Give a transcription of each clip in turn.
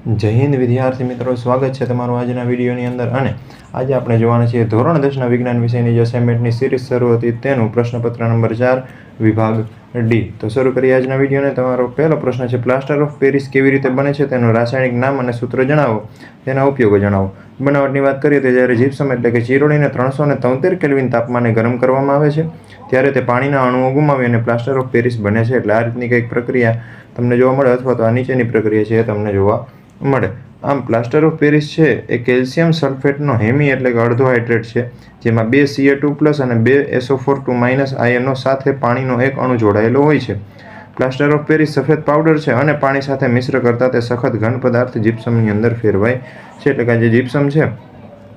જય હિન્દ વિદ્યાર્થી મિત્રો, સ્વાગત છે તમારું આજના વિડીયોની અંદર. અને આજે આપણે જોવાના છીએ ધોરણ 10ના વિજ્ઞાન વિષયની જે અસાઇનમેન્ટની સિરીઝ શરૂ હતી તેનું પ્રશ્નપત્ર નંબર 4 વિભાગ ડી. તો શરૂ કરીએ આજના વિડીયોને. તમારો પહેલો પ્રશ્ન છે, પ્લાસ્ટર ઓફ પેરિસ કેવી રીતે બને છે તેનું રાસાયણિક નામ અને સૂત્ર જણાવો, તેના ઉપયોગો જણાવો. બનાવટની વાત કરીએ તો જ્યારે જીપ્સમ એટલે કે ચીરોડીને 373 કેલ્વિન તાપમાને ગરમ કરવામાં આવે છે ત્યારે તે પાણીના અણુઓ ગુમાવી અને પ્લાસ્ટર ઓફ પેરિસ બને છે. એટલે આ રીતની કંઈક પ્રક્રિયા તમને જોવા મળે, અથવા તો આ નીચેની પ્રક્રિયા છે એ તમને જોવા મળે. આમ પ્લાસ્ટર ઓફ પેરિસ છે એ કેલ્શિયમ સલ્ફેટનો હેમી એટલે કે અડધો હાઇડ્રેટ છે, જેમાં 2 Ca2+ અને 2 SO4 આયનો સાથે પાણીનો એક અણુ જોડાયેલો હોય છે. પ્લાસ્ટર ઓફ પેરિસ સફેદ પાવડર છે અને પાણી સાથે મિશ્ર કરતાં તે સખત ઘન પદાર્થ જીપ્સમની અંદર ફેરવાય છે. એટલે કે જે જીપ્સમ છે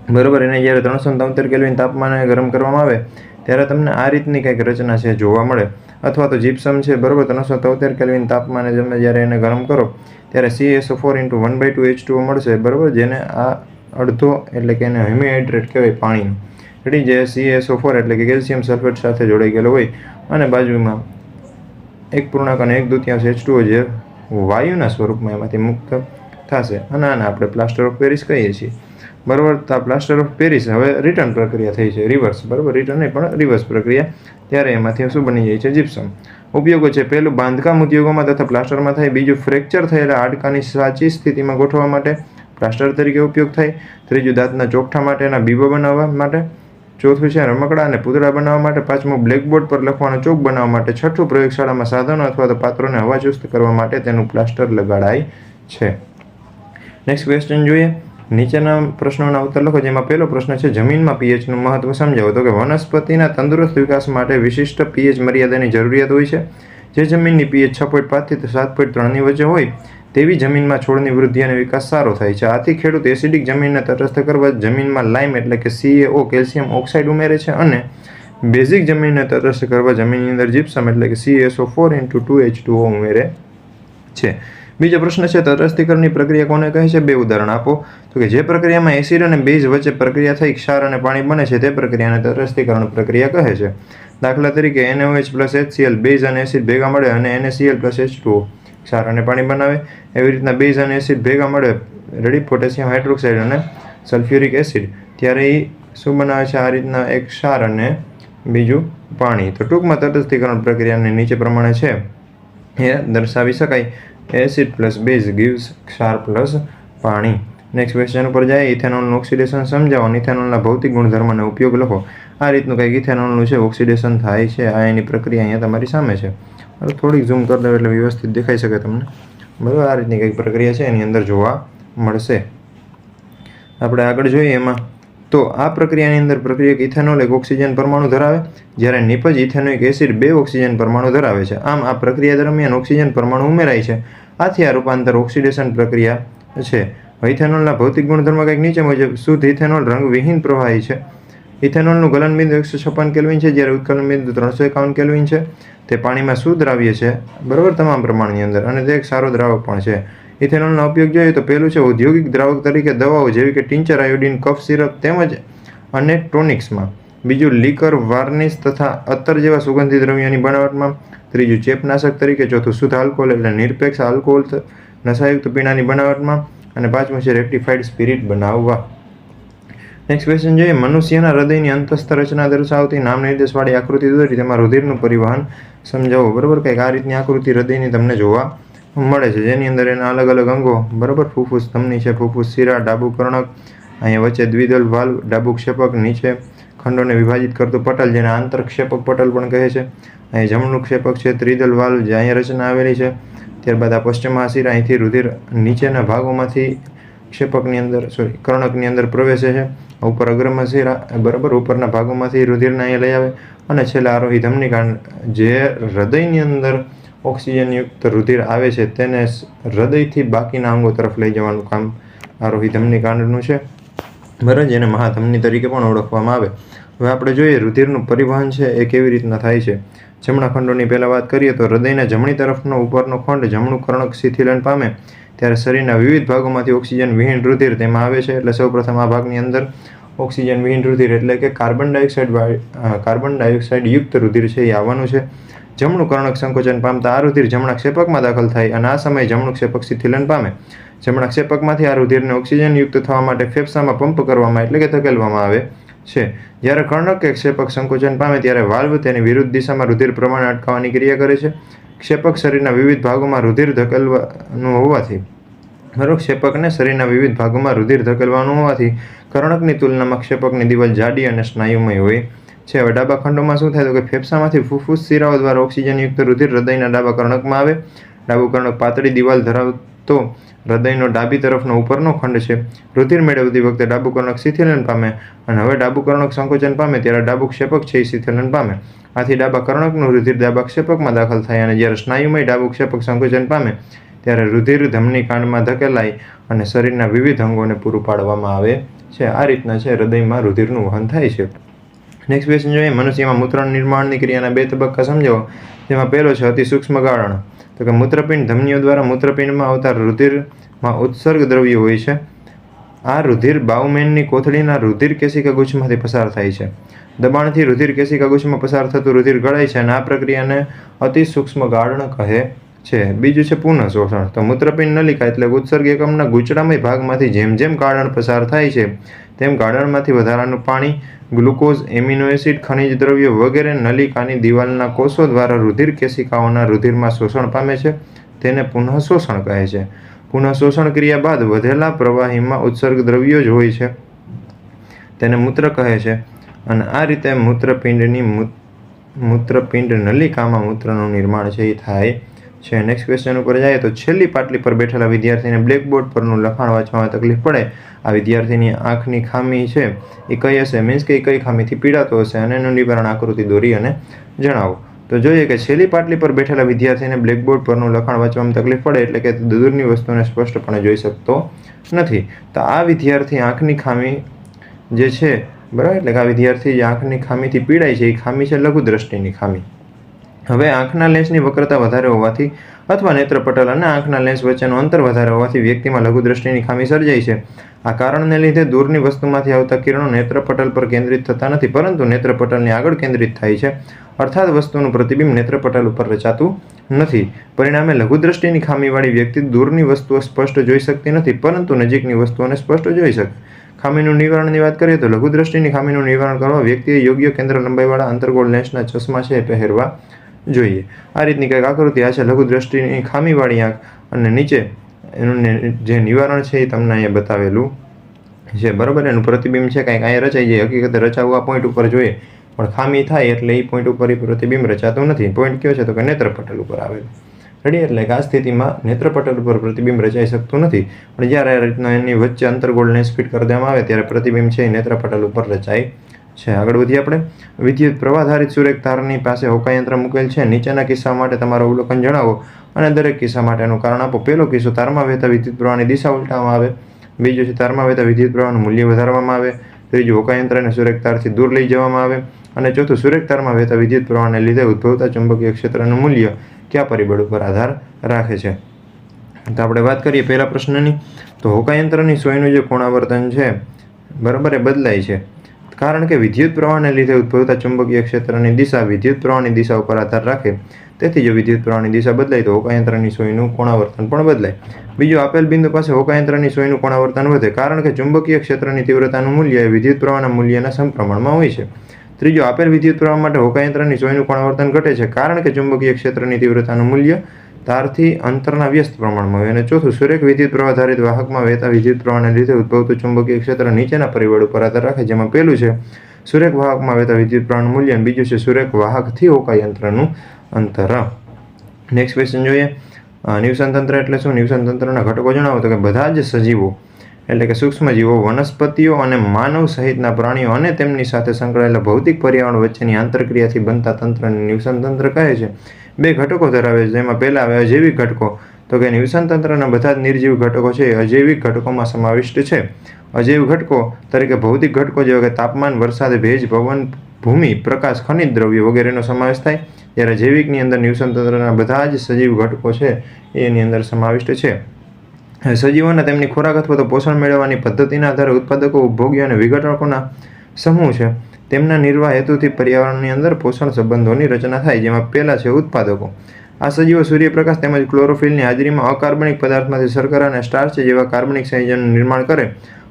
બરાબર, એને જ્યારે 373 કેલ્વિન તાપમાને ગરમ કરવામાં આવે ત્યારે તમને આ રીતની કંઈક રચના છે જોવા મળે. અથવા તો જીપ્સમ છે બરાબર, 373 કેલ્વિન તાપમાને તમે જ્યારે એને ગરમ કરો ત્યારે CaSO4 × 1/2 H2O મળશે બરાબર, જેને આ અડધો એટલે કે એને હેમીહાઇડ્રેટ કહેવાય પાણીનું. એટલે જે CaSO4 એટલે કે કેલ્શિયમ સલ્ફેટ સાથે જોડાઈ ગયેલો હોય અને બાજુમાં 1 અને 1/2 H2O જે વાયુના સ્વરૂપમાં એમાંથી મુક્ત થશે, અને આને આપણે પ્લાસ્ટર ઓફ પેરિસ કહીએ છીએ બરાબર. તો આ પ્લાસ્ટર ઓફ પેરિસ હવે રિટર્ન પ્રક્રિયા થઈ છે, રિવર્સ બરાબર, રિટર્ન નહીં પણ રિવર્સ પ્રક્રિયા, ત્યારે એમાંથી શું બની જાય છે, જીપ્સમ. ઉપયોગો છે, પહેલું બાંધકામ ઉદ્યોગોમાં તથા પ્લાસ્ટરમાં થાય. બીજું ફ્રેક્ચર થયેલા હાડકાની સાચી સ્થિતિમાં ગોઠવવા માટે પ્લાસ્ટર તરીકે ઉપયોગ થાય. ત્રીજું દાંતના ચોકઠા માટેના બીબો બનાવવા માટે. ચોથું છે રમકડા અને પૂતળા બનાવવા માટે. પાંચમું બ્લેકબોર્ડ પર લખવાનો ચોક બનાવવા માટે. છઠ્ઠું પ્રયોગશાળામાં સાધનો અથવા તો પાત્રોને હવાચુસ્ત કરવા માટે તેનું પ્લાસ્ટર લગાડાય છે. નેક્સ્ટ ક્વેશ્ચન જોઈએ. નીચેના પ્રશ્નોના ઉત્તર લખો, જેમાં પહેલો પ્રશ્ન છે, જમીનમાં પીએચનું મહત્વ સમજાવો. તો કે વનસ્પતિના તંદુરસ્ત વિકાસ માટે વિશિષ્ટ પીએચ મર્યાદાની જરૂરિયાત હોય છે. જે જમીનની પીએચ 6.5 થી 7.3ની વચ્ચે હોય તેવી જમીનમાં છોડની વૃદ્ધિ અને વિકાસ સારો થાય છે. આથી ખેડૂત એસિડિક જમીનને તટસ્થ કરવા જમીનમાં લાઇમ એટલે કે CaO કેલ્શિયમ ઓક્સાઇડ ઉમેરે છે, અને બેઝિક જમીનને તટસ્થ કરવા જમીનની અંદર જીપ્સમ એટલે કે CaSO4 × 2H2O ઉમેરે છે. બીજો પ્રશ્ન છે, તટસ્થીકરણની પ્રક્રિયા કોને કહે છે? 2 ઉદાહરણ આપો. તો કે જે પ્રક્રિયામાં એસિડ અને બેઝ વચ્ચે પ્રક્રિયા થઈ ક્ષાર અને પાણી બને છે તે પ્રક્રિયાને તટસ્થીકરણ પ્રક્રિયા કહે છે. દાખલા તરીકે NaOH + HCl બેઝ અને એસિડ ભેગા મળે અને NaCl + H2O ક્ષાર અને પાણી બનાવે. એવી રીતના બેઝ અને એસિડ ભેગા મળે, રેડી, પોટેશિયમ હાઇડ્રોક્સાઇડ અને સલ્ફ્યુરિક એસિડ, ત્યારે એ શું બનાવે છે, આ રીતના એક ક્ષાર અને બીજું પાણી. તો ટૂંકમાં તટસ્થીકરણ પ્રક્રિયાને નીચે પ્રમાણે છે એ દર્શાવી શકાય. એસિડ + બેઝ ગીવ્સ ક્ષાર + પાણી. નેક્સ્ટ ક્વેશ્ચન ઉપર જાય. ઇથેનોલનું ઓક્સિડેશન સમજાવો. ઇથેનોલના ભૌતિક ગુણધર્મ અને ઉપયોગ લખો. આ રીતનું કંઈક ઇથેનોલનું છે ઓક્સિડેશન થાય છે. આ એની પ્રક્રિયા અહીંયા તમારી સામે છે. થોડીક ઝૂમ કરી દો એટલે વ્યવસ્થિત દેખાઈ શકે તમને બરાબર. આ રીતની કંઈક પ્રક્રિયા છે એની અંદર જોવા મળશે. આપણે આગળ જોઈએ એમાં. તો આ પ્રક્રિયાની અંદર પ્રક્રિયક ઇથેનોલ એક ઓક્સિજન પરમાણુ ધરાવે, જ્યારે નિપજ ઇથેનોઇક એસિડ 2 ઓક્સિજન પરમાણુ ધરાવે છે. આમ આ પ્રક્રિયા દરમિયાન ઓક્સિજન પરમાણુ ઉમેરાય છે. આથી આ રૂપાંતર ઓક્સિડેશન પ્રક્રિયા છે. ઇથેનોલના ભૌતિક ગુણધર્મ કંઈક નીચે મુજબ. શુદ્ધ ઇથેનોલ રંગવિહીન પ્રવાહી છે. ઇથેનોલનું ગલનબિંદુ 156 કેલ્વિન છે, જ્યારે ઉત્કલન બિંદુ 351 કેલ્વિન છે. તે પાણીમાં સુદ્રાવ્ય છે બરાબર, તમામ પ્રમાણની અંદર, અને તે એક સારો દ્રાવક પણ છે. ઇથેનોલનો ઉપયોગ જોઈએ તો પહેલું છે ઔદ્યોગિક દ્રાવક તરીકે દવાઓ જેવી કે ટિંચર, આયોડિન, કફ સિરપ તેમજ અનેક ટોનિક્સમાં. બીજું લીકર, વાર્નિશ તથા અત્તર જેવા સુગંધી દ્રવ્યોની બનાવટમાં. ત્રીજું ચેપનાશક તરીકે. ચોથું શુદ્ધ આલ્કોહોલ એટલે નિરપેક્ષ આલ્કોહોલ નશાયુક્ત પીણાની બનાવટમાં. અને પાંચમું છે રેક્ટિફાઈડ સ્પિરિટ બનાવવા. નેક્સ્ટ ક્વેશ્ચન જોઈએ. મનુષ્યના હૃદયની અંતસ્થ રચના દર્શાવતી નામ નિર્દેશવાળી આકૃતિ દોરી તેમાં રુધિરનું પરિવહન સમજાવો બરાબર. કંઈક આ રીતની આકૃતિ હૃદયની તમને જોવા મળે છે, જેની અંદર એના અલગ અલગ અંગો બરાબર. ફૂફૂસ ધમની છે, ફૂફૂસ શિરા, ડાબુ કર્ણક, અહીંયા વચ્ચે દ્વિદલ વાલ્વ, ડાબુ ક્ષેપક, નીચે ખંડોને વિભાજિત કરતું પટલ જેને આંતરક્ષેપક પટલ પણ કહે છે. અહીં જમણું ક્ષેપક છે, ત્રિદલ વાલ્વ જે અહીંયા રચના આવેલી છે. ત્યારબાદ આ પશ્ચિમહાશિરા, અહીંથી રુધિર નીચેના ભાગોમાંથી ક્ષેપકની અંદર કર્ણકની અંદર પ્રવેશે છે. ઉપર અગ્રમશિરા બરાબર, ઉપરના ભાગોમાંથી રુધિરને અહીંયા લઈ આવે. અને છેલ્લે આરોહી ધમનીકાંડ, જે હૃદયની અંદર ઓક્સિજનયુક્ત રુધિર આવે છે તેને હૃદયથી બાકીના અંગો તરફ લઈ જવાનું કામ આરોહી ધમનીકાંડનું છે બરાબર, જેને મહાધમની તરીકે પણ ઓળખવામાં આવે. હવે આપણે જોઈએ રુધિરનું પરિવહન છે એ કેવી રીતના થાય છે. જમણા ખંડોની પહેલાં વાત કરીએ તો હૃદયના જમણી તરફનો ઉપરનો ખંડ જમણું કર્ણક શિથિલન પામે ત્યારે શરીરના વિવિધ ભાગોમાંથી ઓક્સિજન વિહીન રુધિર તેમાં આવે છે. એટલે સૌપ્રથમ આ ભાગની અંદર ઓક્સિજન વિહીન રુધિર એટલે કે કાર્બન ડાયોક્સાઇડ યુક્ત રુધિર છે એ આવવાનું છે. જમણું કર્ણક સંકોચન પામતા આ રુધિર જમણા ક્ષેપકમાં દાખલ થાય અને આ સમયે જમણું ક્ષેપક શિથિલન પામે. જમણા ક્ષેપકમાંથી આ રુધિરને ઓક્સિજનયુક્ત થવા માટે ફેફસામાં પંપ કરવામાં એટલે કે ધકેલવામાં આવે છે. જ્યારે કર્ણક કે ક્ષેપક સંકોચન પામે ત્યારે વાલ્વ તેની વિરુદ્ધ દિશામાં રુધિર પ્રવાહને અટકાવવાની ક્રિયા કરે છે. ક્ષેપક શરીરના વિવિધ ભાગોમાં રુધિર ધકેલવાનું હોવાથી ક્ષેપકને શરીરના વિવિધ ભાગોમાં રુધિર ધકેલવાનું હોવાથી કર્ણકની તુલનામાં ક્ષેપકની દિવાલ જાડી અને સ્નાયુમય હોય છે. હવે ડાબા ખંડોમાં શું થાય તો કે ફેફસામાંથી ફૂફૂસ શિરાઓ દ્વારા ઓક્સિજનયુક્ત રુધિર હૃદયના ડાબા કર્ણકમાં આવે. ડાબું કર્ણક પાતળી દિવાલ ધરાવતો હૃદયનો ડાબી તરફનો ઉપરનો ખંડ છે. રુધિર મેળવતી વખતે ડાબું કર્ણક શિથિલન પામે અને હવે ડાબું કર્ણક સંકોચન પામે ત્યારે ડાબું ક્ષેપક છે એ શિથિલન પામે. આથી ડાબા કર્ણકનું રુધિર ડાબા ક્ષેપકમાં દાખલ થાય અને જ્યારે સ્નાયુમય ડાબું ક્ષેપક સંકોચન પામે ત્યારે રુધિર ધમની કાંડમાં ધકેલાય અને શરીરના વિવિધ અંગોને પૂરું પાડવામાં આવે છે. આ રીતના છે હૃદયમાં રુધિરનું વહન થાય છે. નેક્સ્ટ ક્વેશ્ચન જોઈએ. મનુષ્યમાં મૂત્ર નિર્માણની ક્રિયાના 2 તબક્કા સમજાવો. જેમાં પહેલો છે અતિ સૂક્ષ્મ ગાળણ. તો કે મૂત્રપિંડ ધમનીઓ દ્વારા મૂત્રપિંડમાં આવતા રુધિરમાં ઉત્સર્ગ દ્રવ્ય હોય છે. આ રુધિર બાઉમેનની કોથળીના રુધિર કેશિકા ગુચ્છમાંથી પસાર થાય છે. દબાણથી રુધિર કેશિકા ગુચ્છમાં પસાર થતું રુધિર ગળાય છે અને આ પ્રક્રિયાને અતિ સૂક્ષ્મ ગાળણ કહે છે. બીજું છે પુનઃ શોષણ. તો મૂત્રપિંડ નલિકા એટલે ઉત્સર્ગ એકમના ગૂંચળામય ભાગમાંથી જેમ જેમ ગાળણ પસાર થાય છે તેમ ગાળણમાંથી વધારાનું પાણી, ગ્લુકોઝ, એમિનો એસિડ, ખનિજ દ્રવ્યો વગેરે નલિકાની દિવાલના કોષો દ્વારા રુધિર કેશિકાઓના રુધિરમાં શોષણ પામે છે. તેને પુનઃ શોષણ કહે છે. પુનઃ શોષણ ક્રિયા બાદ વધેલા પ્રવાહીમાં ઉત્સર્ગ દ્રવ્યો જ હોય છે. તેને મૂત્ર કહે છે અને આ રીતે મૂત્રપિંડ નલિકામાં મૂત્રનું નિર્માણ છે એ થાય છે. નેક્સ્ટ ક્વેશ્ચન ઉપર જાય તો છેલ્લી પાટલી પર બેઠેલા વિદ્યાર્થીને બ્લેકબોર્ડ પરનું લખાણ વાંચવામાં તકલીફ પડે. આ વિદ્યાર્થીની આંખની ખામી છે એ કઈ હશે, મીન્સ કે એ કઈ ખામીથી પીડાતો હશે અને એનું નિવારણ આકૃતિ દોરી અને જણાવો. તો જોઈએ કે છેલ્લી પાટલી પર બેઠેલા વિદ્યાર્થીને બ્લેકબોર્ડ પરનું લખાણ વાંચવામાં તકલીફ પડે એટલે કે દૂરની વસ્તુને સ્પષ્ટપણે જોઈ શકતો નથી. તો આ વિદ્યાર્થી આંખની ખામી જે છે બરાબર, એટલે કે આ વિદ્યાર્થી જે આંખની ખામીથી પીડાય છે એ ખામી છે લઘુ દ્રષ્ટિની ખામી. હવે આંખના લેન્સની વક્રતા વધારે હોવાથી અથવા નેત્રપટલ અને આંખના લેન્સ વચ્ચેનું અંતર વધારે હોવાથી વ્યક્તિમાં લઘુ દ્રષ્ટિની ખામી સર્જાય છે. આ કારણને લીધે દૂરની વસ્તુમાંથી આવતા કિરણો નેત્રપટલ પર કેન્દ્રિત થતા નથી પરંતુ નેત્રપટલની આગળ કેન્દ્રિત થાય છે. અર્થાત વસ્તુનું પ્રતિબિંબ નેત્રપટલ ઉપર રચાતું નથી. પરિણામે લઘુ દ્રષ્ટિની ખામીવાળી વ્યક્તિ દૂરની વસ્તુઓ સ્પષ્ટ જોઈ શકતી નથી પરંતુ નજીકની વસ્તુઓને સ્પષ્ટ જોઈ શકે. ખામીનું નિવારણની વાત કરીએ તો લઘુ દ્રષ્ટિની ખામીનું નિવારણ કરવા વ્યક્તિએ યોગ્ય કેન્દ્ર લંબાઈવાળા અંતર્ગોળ લેન્સના ચશ્મા છે પહેરવા જોઈએ. આ રીતની કંઈક આકૃતિ આ છે લઘુ દ્રષ્ટિની ખામીવાળી આંખ અને નીચે એનું જે નિવારણ છે એ તમને અહીંયા બતાવેલું છે બરાબર. એનું પ્રતિબિંબ છે કંઈક અહીંયા રચાઈ જાય. હકીકતે રચાવું આ પોઈન્ટ ઉપર જોઈએ પણ ખામી થાય એટલે એ પોઈન્ટ ઉપર એ પ્રતિબિંબ રચાતું નથી. પોઈન્ટ કયો છે તો કે નેત્રપટલ ઉપર આવેલું. રેડી, એટલે કે આ સ્થિતિમાં નેત્રપટલ ઉપર પ્રતિબિંબ રચાઈ શકતું નથી પણ જ્યારે આ રીતના એની વચ્ચે અંતર્ગોળ લેન્સ ફિટ કરી દેવામાં આવે ત્યારે પ્રતિબિંબ છે એ નેત્રપટલ ઉપર રચાય છે. આગળ વધીએ આપણે. વિદ્યુત પ્રવાહધારિત સુરેખ તારની પાસે હોકાયંત્ર મૂકેલ છે. નીચેના કિસ્સા માટે તમારું અવલોકન જણાવો અને દરેક કિસ્સા માટેનું કારણ આપો. પહેલો કિસ્સો, તારમાં વહેતા વિદ્યુત પ્રવાહની દિશા ઉલટાવવામાં આવે. બીજો છે તારમાં વહેતા વિદ્યુત પ્રવાહનું મૂલ્ય વધારવામાં આવે. ત્રીજું, હોકાયંત્રને સુરેખ તારથી દૂર લઈ જવામાં આવે. અને ચોથું, સુરેખ તારમાં વહેતા વિદ્યુત પ્રવાહને લીધે ઉદ્ભવતા ચુંબકીય ક્ષેત્રનું મૂલ્ય કયા પરિબળ ઉપર આધાર રાખે છે. તો આપણે વાત કરીએ પહેલા પ્રશ્નની. તો હોકાયંત્રની સોયનું જે કોણાવર્તન છે બરાબર એ બદલાય છે કારણ કે વિદ્યુત પ્રવાહને લીધે ઉદ્ભવતા ચુંબકીય ક્ષેત્રની દિશા વિદ્યુત પ્રવાહની દિશા ઉપર આધાર રાખે. તેથી જો વિદ્યુત પ્રવાહની દિશા બદલાય તો હોકાયંત્રની સોયનું કોણાવર્તન પણ બદલાય. બીજું, આપેલ બિંદુ પાસે હોકાયંત્રની સોયનું કોણાવર્તન વધે કારણ કે ચુંબકીય ક્ષેત્રની તીવ્રતાનું મૂલ્ય એ વિદ્યુત પ્રવાહના મૂલ્યના સમપ્રમાણમાં હોય છે. ત્રીજું, આપેલ વિદ્યુત પ્રવાહ માટે હોકાયંત્રની સોયનું કોણાવર્તન ઘટે છે કારણ કે ચુંબકીય ક્ષેત્રની તીવ્રતાનું મૂલ્ય તારથી અંતરના વ્યસ્ત પ્રમાણમાં હોય. અને ચોથું, સુરેખ વિદ્યુત પ્રવાહ ધારિત વાહકમાં વહેતા વિદ્યુત પ્રવાહને લીધે ઉદ્ભવતું ચુંબકીય ક્ષેત્ર નીચેના પરિબળ ઉપર આધાર રાખે. જેમાં પહેલું છે સુરેખ વાહકમાં વહેતા વિદ્યુત પ્રવાહનું મૂલ્ય અને બીજું છે સુરેખ વાહકથી હોકાયંત્રનું અંતર. નેક્સ્ટ ક્વેશ્ચન જોઈએ. નિવસન તંત્ર એટલે શું? નિવસન તંત્રના ઘટકો જણાવો. તો કે બધા જ સજીવો એટલે કે સૂક્ષ્મજીવો, વનસ્પતિઓ અને માનવ સહિતના પ્રાણીઓ અને તેમની સાથે સંકળાયેલા ભૌતિક પર્યાવરણ વચ્ચેની આંતરક્રિયાથી બનતા તંત્રને નિવસન તંત્ર કહે છે. 2 ઘટકો ધરાવે છે જેમાં પહેલા આવે અજૈવિક ઘટકો. તો કે નિવસન તંત્રના બધા જ નિર્જીવ ઘટકો છે એ અજૈવિક ઘટકોમાં સમાવિષ્ટ છે. અજૈવ ઘટકો તરીકે ભૌતિક ઘટકો જેવા કે તાપમાન, વરસાદ, ભેજ, પવન, ભૂમિ, પ્રકાશ, ખનિજ દ્રવ્ય વગેરેનો સમાવેશ થાય. જ્યારે જૈવિકની અંદર નિવસન તંત્રના બધા જ સજીવ ઘટકો છે એની અંદર સમાવિષ્ટ છે. સજીવોને તેમની ખોરાક અથવા તો પોષણ મેળવવાની પદ્ધતિના આધારે ઉત્પાદકો, ઉપભોગ્યો અને વિઘટકોના સમૂહ છે. તેમના નિર્વાહ હેતુથી પર્યાવરણની અંદર પોષણ સંબંધોની રચના થાય જેમાં પહેલા છે ઉત્પાદકો. આ સજીવો સૂર્યપ્રકાશ તેમજ ક્લોરોફિલની હાજરીમાં અકાર્બનિક પદાર્થમાંથી શર્કરા અને સ્ટાર્ચ જેવા કાર્બનિક સંયોજનનું નિર્માણ કરે.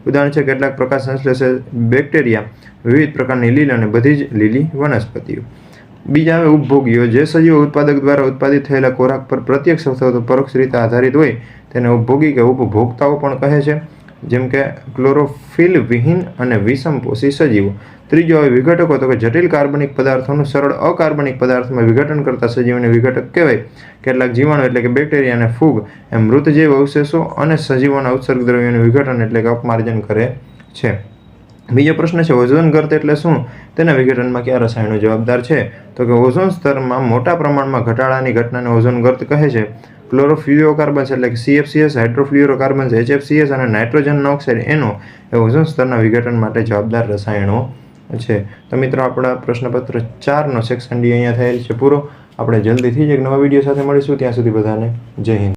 ઉદાહરણ છે કેટલાક પ્રકાશ સંશ્લેષક બેક્ટેરિયા, વિવિધ પ્રકારની લીલ અને બધી જ લીલી વનસ્પતિઓ. બીજા આવે ઉપભોગીઓ. જે સજીવો ઉત્પાદક દ્વારા ઉત્પાદિત થયેલા ખોરાક પર પ્રત્યક્ષ અથવા તો પરોક્ષ રીતે આધારિત હોય તેને ઉપભોગી કે ઉપભોક્તાઓ પણ કહે છે, જેમ કે ક્લોરોફિલ વિહીન અને વિષમપોષી સજીવો. ત્રીજો આવે વિઘટકો. તો કે જટિલ કાર્બનિક પદાર્થોનું સરળ અકાર્બનિક પદાર્થમાં વિઘટન કરતા સજીવોને વિઘટક કહેવાય. કેટલાક જીવાણુ એટલે કે બેક્ટેરિયા અને ફૂગ એમ મૃત જૈવ અવશેષો અને સજીવોના ઉત્સર્ગ દ્રવ્યોનું વિઘટન એટલે કે અપમાર્જન કરે છે. બીજો પ્રશ્ન છે ઓઝોન ગર્ત એટલે શું? તેના વિઘટનમાં કયા રસાયણો જવાબદાર છે? તો કે ઓઝોન સ્તરમાં મોટા પ્રમાણમાં ઘટાડાની ઘટનાને ઓઝોન ગર્ત કહે છે. ક્લોરોફ્લુરોકાર્બન્સ એટલે કે CFCS, હાઇડ્રોફ્લુરોકાર્બન્સ HFCS અને નાઇટ્રોજન ઓક્સાઇડ NO એ ઓઝોન સ્તરના વિઘટન માટે જવાબદાર રસાયણો છે. તો મિત્રો આપણા પ્રશ્નપત્ર 4નો સેક્શન D અહીંયા થયેલ છે પૂરો. આપણે જલ્દીથી જ એક નવા વિડીયો સાથે મળીશું. ત્યાં સુધી બધાને જય હિન્દ.